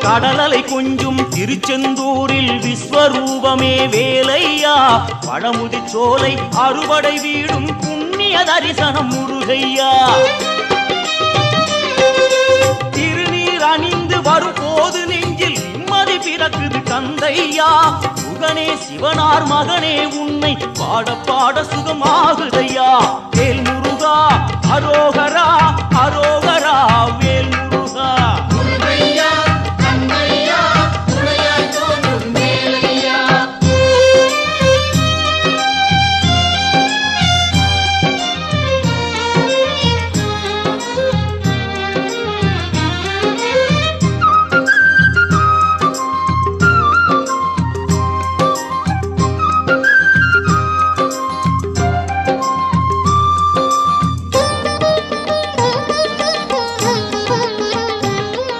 கடலலை கொஞ்சும் திருச்செந்தூரில் விஸ்வரூபமே வேலையா பழமுதி சோலை அறுபடை வீடும் புண்ணிய தரிசனம் முருகையா திருநீர் அணிந்து வரும் போது நெஞ்சில் நிம்மதி பிறக்குது கந்தையா சுகனே சிவனார் மகனே உன்னை பாட பாட சுகமாகுதையா வேல் முருகா அரோகரா அரோகரா வேல் முருகா